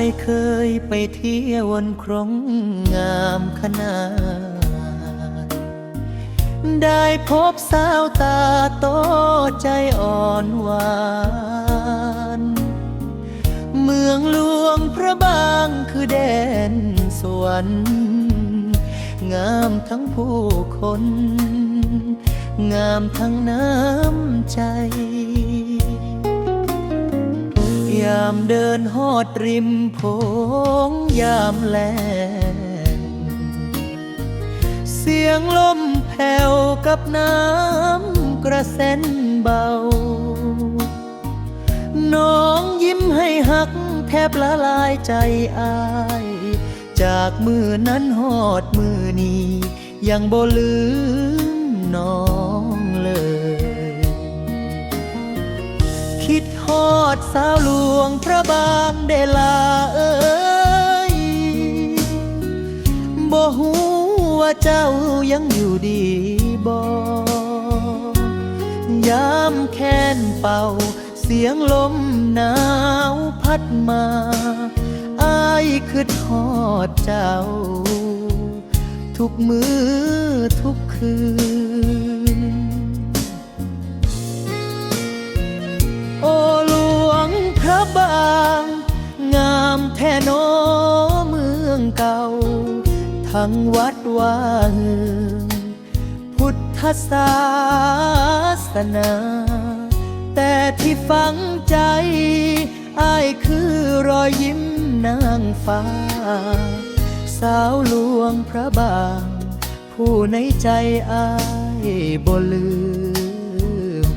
ายเคยไปเที่ยววนครงงามขนาดได้พบสาวตาโตใจอ่อนหวานเมืองหลวงพระบางคือแดนสวรรค์งามทั้งผู้คนงามทั้งน้ำใจยามเดินหอดริมโขงยามแลงเสียงลมแผ่วกับน้ำกระเซ็นเบาน้องยิ้มให้หักแทบละลายใจอายจากมือนั้นหอดมือนี้ยังบ่ลืมน้องเลยคิดฮอดสาวหลวงพระบางเดลาเอ้ยบ่ฮู้ว่าเจ้ายังอยู่ดีบ่ยามแค้นเป่าเสียงลมหนาวพัดมาอ้ายคิดฮอดเจ้าทุกมื้อทุกคืนโอ้หลวงพระบางงามแท้โนเมืองเก่าทั้งวัดวาเฮืองพุทธศาสนาแต่ที่ฝังใจอ้ายคือรอยยิ้มนางฟ้าสาวหลวงพระบางผู้ในใจอ้ายบ่ลืม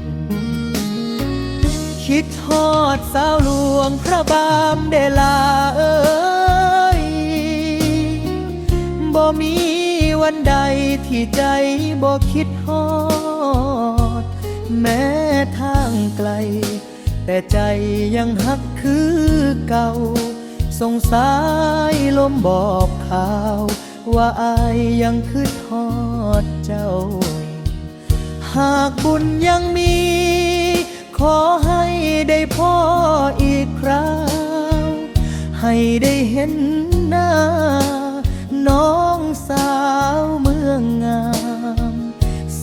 คิดฮอดสาวหลวงพระบางเดลาเอ้ยบ่มีวันใดที่ใจบ่คิดฮอดแม้ทางไกลแต่ใจยังหักคือเก่าส่งสายลมบอกข่าวว่าอายยังคิดฮอดเจ้าหากบุญยังมีขอให้ได้พ่ออีกคราวให้ได้เห็นหน้าน้องสาวเมืองงาม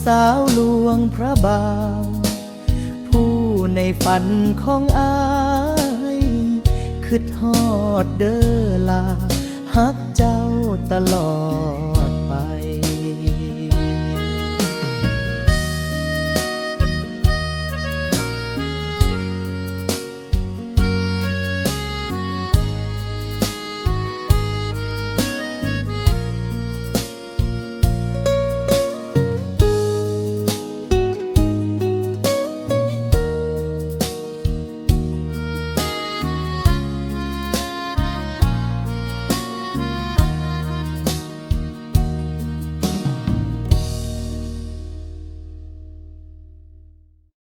สาวหลวงพระบางผู้ในฝันของอายคิดฮอดเด้อลาฮักเจ้าตลอด